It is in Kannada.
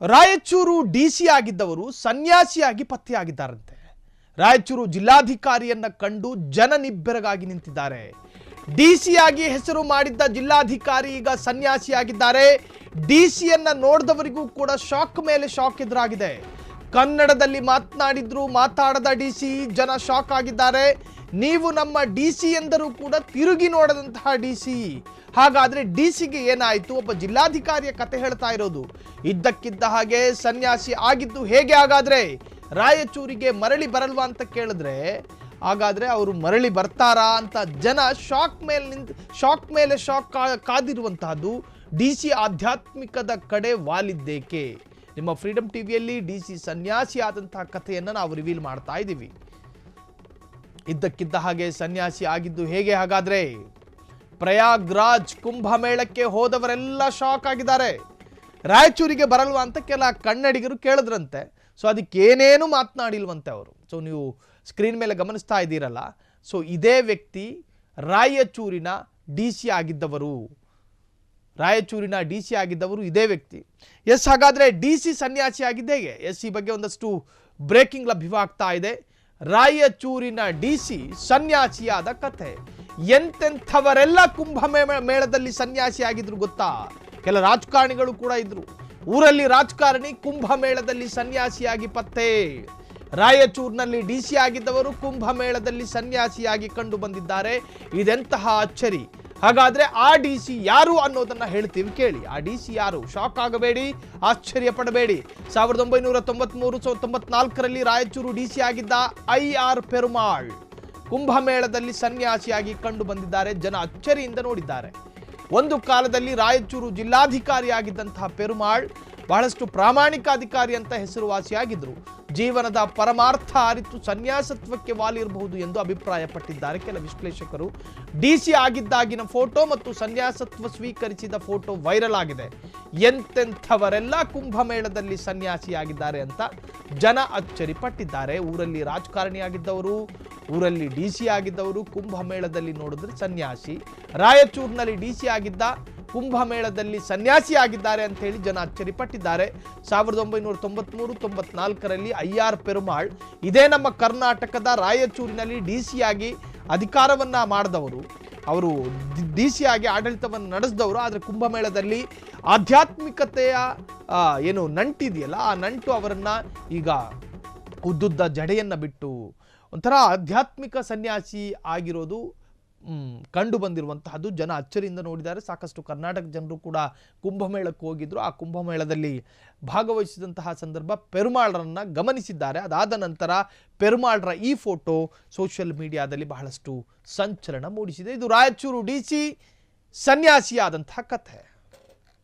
ರಾಯಚೂರು ಡಿಸಿ ಆಗಿದ್ದವರು ಸನ್ಯಾಸಿಯಾಗಿ ಪತ್ತೆಯಾಗಿದ್ದಾರಂತೆ. ರಾಯಚೂರು ಜಿಲ್ಲಾಧಿಕಾರಿಯನ್ನ ಕಂಡು ಜನ ನಿಬ್ಬೆರಗಾಗಿ ನಿಂತಿದ್ದಾರೆ. ಡಿಸಿಯಾಗಿ ಹೆಸರು ಮಾಡಿದ್ದ ಜಿಲ್ಲಾಧಿಕಾರಿ ಈಗ ಸನ್ಯಾಸಿಯಾಗಿದ್ದಾರೆ. ಡಿಸಿಯನ್ನ ನೋಡಿದವರಿಗೂ ಕೂಡ ಶಾಕ್ ಮೇಲೆ ಶಾಕ್ ಎದುರಾಗಿದೆ. ಕನ್ನಡದಲ್ಲಿ ಮಾತಾಡದ ಡಿಸಿ ಜನ ಶಾಕ್ ಆಗಿದ್ದಾರೆ. ನೀವು ನಮ್ಮ ಡಿಸಿ ಎಂದರೂ ಕೂಡ ತಿರುಗಿ ನೋಡದಂತಹ ಡಿಸಿ. ಹಾಗಾದ್ರೆ ಡಿಸಿಗೆ ಏನಾಯಿತು? ಒಬ್ಬ ಜಿಲ್ಲಾಧಿಕಾರಿಯ ಕತೆ ಹೇಳ್ತಾ ಇರೋದು. ಇದ್ದಕ್ಕಿದ್ದ ಹಾಗೆ ಸನ್ಯಾಸಿ ಆಗಿದ್ದು ಹೇಗೆ? ಹಾಗಾದ್ರೆ ರಾಯಚೂರಿಗೆ ಮರಳಿ ಬರಲ್ವಾ ಅಂತ ಕೇಳಿದ್ರೆ ಹಾಗಾದ್ರೆ ಅವರು ಮರಳಿ ಬರ್ತಾರಾ ಅಂತ ಜನ ಶಾಕ್ ಮೇಲೆ ಶಾಕ್ ಕಾದಿರುವಂತಹದ್ದು. ಡಿಸಿ ಆಧ್ಯಾತ್ಮಿಕದ ಕಡೆ ವಾಲಿದ್ದೇಕೆ? ನಿಮ್ಮ ಫ್ರೀಡಮ್ ಟಿವಿಯಲ್ಲಿ ಡಿಸಿ ಸನ್ಯಾಸಿ ಆದಂತಹ ಕಥೆಯನ್ನು ನಾವು ರಿವೀಲ್ ಮಾಡ್ತಾ ಇದ್ದೀವಿ. ಇದ್ದಕ್ಕಿದ್ದ ಹಾಗೆ ಸನ್ಯಾಸಿ ಆಗಿದ್ದು ಹೇಗೆ? ಹಾಗಾದ್ರೆ ಪ್ರಯಾಗ್ರಾಜ್ ಕುಂಭಮೇಳಕ್ಕೆ ಹೋದವರೆಲ್ಲ ಶಾಕ್ ಆಗಿದ್ದಾರೆ. ರಾಯಚೂರಿಗೆ ಬರಲ್ವಾ ಅಂತ ಕೆಲ ಕನ್ನಡಿಗರು ಕೇಳಿದ್ರಂತೆ. ಸೊ ಅದಕ್ಕೇನೇನು ಮಾತನಾಡಿಲ್ವಂತೆ ಅವರು. ಸೊ ನೀವು ಸ್ಕ್ರೀನ್ ಮೇಲೆ ಗಮನಿಸ್ತಾ ಇದ್ದೀರಲ್ಲ, ಸೊ ಇದೇ ವ್ಯಕ್ತಿ ರಾಯಚೂರಿನ ಡಿ ಸಿ ಆಗಿದ್ದವರು. ಇದೇ ವ್ಯಕ್ತಿ. ಎಸ್, ಹಾಗಾದ್ರೆ ಡಿ ಸಿ ಸನ್ಯಾಸಿ ಆಗಿದ್ದ ಹೇಗೆ? ಎಸ್, ಈ ಬಗ್ಗೆ ಒಂದಷ್ಟು ಬ್ರೇಕಿಂಗ್ ಲಭ್ಯವಾಗ್ತಾ ಇದೆ. ರಾಯಚೂರಿನ ಡಿ ಸಿ ಸನ್ಯಾಸಿಯಾದ ಕಥೆ. ಎಂತೆಂಥವರೆಲ್ಲ ಮೇಳದಲ್ಲಿ ಸನ್ಯಾಸಿ ಆಗಿದ್ರು ಗೊತ್ತಾ? ಕೆಲ ರಾಜಕಾರಣಿಗಳು ಕೂಡ ಇದ್ರು. ಊರಲ್ಲಿ ರಾಜಕಾರಣಿ ಕುಂಭಮೇಳದಲ್ಲಿ ಸನ್ಯಾಸಿಯಾಗಿ ಪತ್ತೆ. ರಾಯಚೂರಿನಲ್ಲಿ ಡಿ ಸಿ ಆಗಿದ್ದವರು ಕುಂಭಮೇಳದಲ್ಲಿ ಸನ್ಯಾಸಿಯಾಗಿ ಕಂಡು ಬಂದಿದ್ದಾರೆ. ಇದೆಂತಹ ಅಚ್ಚರಿ! ಹಾಗಾದ್ರೆ ಆ ಡಿ ಸಿ ಯಾರು ಅನ್ನೋದನ್ನ ಹೇಳ್ತೀವಿ, ಕೇಳಿ. ಆ ಡಿ ಸಿ ಯಾರು? ಶಾಕ್ ಆಗಬೇಡಿ, ಆಶ್ಚರ್ಯ ಪಡಬೇಡಿ. 1993-94ರಲ್ಲಿ ರಾಯಚೂರು ಡಿ ಸಿ ಆಗಿದ್ದ IR ಪೆರುಮಾಳ್ ಕುಂಭಮೇಳದಲ್ಲಿ ಸನ್ಯಾಸಿಯಾಗಿ ಕಂಡು ಬಂದಿದ್ದಾರೆ. ಜನ ಅಚ್ಚರಿಯಿಂದ ನೋಡಿದ್ದಾರೆ. ಒಂದು ಕಾಲದಲ್ಲಿ ರಾಯಚೂರು ಜಿಲ್ಲಾಧಿಕಾರಿಯಾಗಿದ್ದಂತಹ ಪೆರುಮಾಳ್ ಬಹಳಷ್ಟು ಪ್ರಾಮಾಣಿಕ ಅಧಿಕಾರಿ ಅಂತ ಹೆಸರುವಾಸಿಯಾಗಿದ್ರು. ಜೀವನದ ಪರಮಾರ್ಥ ಅರಿತು ಸನ್ಯಾಸತ್ವಕ್ಕೆ ವಾಲಿರಬಹುದು ಎಂದು ಅಭಿಪ್ರಾಯಪಟ್ಟಿದ್ದಾರೆ ಕೆಲ ವಿಶ್ಲೇಷಕರು. ಡಿಸಿ ಆಗಿದ್ದಾಗಿನ ಫೋಟೋ ಮತ್ತು ಸನ್ಯಾಸತ್ವ ಸ್ವೀಕರಿಸಿದ ಫೋಟೋ ವೈರಲ್ ಆಗಿದೆ. ಎಂತೆಂಥವರೆಲ್ಲ ಕುಂಭಮೇಳದಲ್ಲಿ ಸನ್ಯಾಸಿಯಾಗಿದ್ದಾರೆ ಅಂತ ಜನ ಅಚ್ಚರಿ ಪಟ್ಟಿದ್ದಾರೆ. ಊರಲ್ಲಿ ರಾಜಕಾರಣಿಯಾಗಿದ್ದವರು, ಊರಲ್ಲಿ ಡಿಸಿ ಆಗಿದ್ದವರು ಕುಂಭಮೇಳದಲ್ಲಿ ನೋಡಿದ್ರೆ ಸನ್ಯಾಸಿ. ರಾಯಚೂರಿನಲ್ಲಿ ಡಿಸಿ ಆಗಿದ್ದ ಕುಂಭಮೇಳದಲ್ಲಿ ಸನ್ಯಾಸಿ ಆಗಿದ್ದಾರೆ ಅಂತ ಹೇಳಿ ಜನ ಅಚ್ಚರಿ ಪಟ್ಟಿದ್ದಾರೆ. 1993-94ರಲ್ಲಿ IR ಪೆರುಮಾಳ್ ಇದೇ ನಮ್ಮ ಕರ್ನಾಟಕದ ರಾಯಚೂರಿನಲ್ಲಿ ಡಿಸಿ ಆಗಿ ಅಧಿಕಾರವನ್ನ ಮಾಡಿದವರು. ಅವರು ಡಿಸಿ ಆಗಿ ಆಡಳಿತವನ್ನು ನಡೆಸಿದವರು. ಆದರೆ ಕುಂಭಮೇಳದಲ್ಲಿ ಆಧ್ಯಾತ್ಮಿಕತೆಯ ಏನು ನಂಟಿದೆಯಲ್ಲ, ಆ ನಂಟು ಅವರನ್ನ ಈಗ ಉದ್ದುದ್ದ ಜಡೆಯನ್ನ ಬಿಟ್ಟು ಒಂಥರ ಆಧ್ಯಾತ್ಮಿಕ ಸನ್ಯಾಸಿ ಆಗಿರೋದು ಕಂಡು ಬಂದಿರುವಂತಹದ್ದು. ಜನ ಅಚ್ಚರಿಯಿಂದ ನೋಡಿದ್ದಾರೆ. ಸಾಕಷ್ಟು ಕರ್ನಾಟಕ ಜನರು ಕೂಡ ಕುಂಭಮೇಳಕ್ಕೆ ಹೋಗಿದ್ರು. ಆ ಕುಂಭಮೇಳದಲ್ಲಿ ಭಾಗವಹಿಸಿದಂತಹ ಸಂದರ್ಭ ಪೆರುಮಾಳ್ರನ್ನ ಗಮನಿಸಿದ್ದಾರೆ. ಅದಾದ ನಂತರ ಪೆರುಮಾಳ್ರ ಈ ಫೋಟೋ ಸೋಷಿಯಲ್ ಮೀಡಿಯಾದಲ್ಲಿ ಬಹಳಷ್ಟು ಸಂಚಲನ ಮೂಡಿಸಿದೆ. ಇದು ರಾಯಚೂರು ಡಿ ಸಿ ಸನ್ಯಾಸಿಯಾದಂತಹ ಕಥೆ.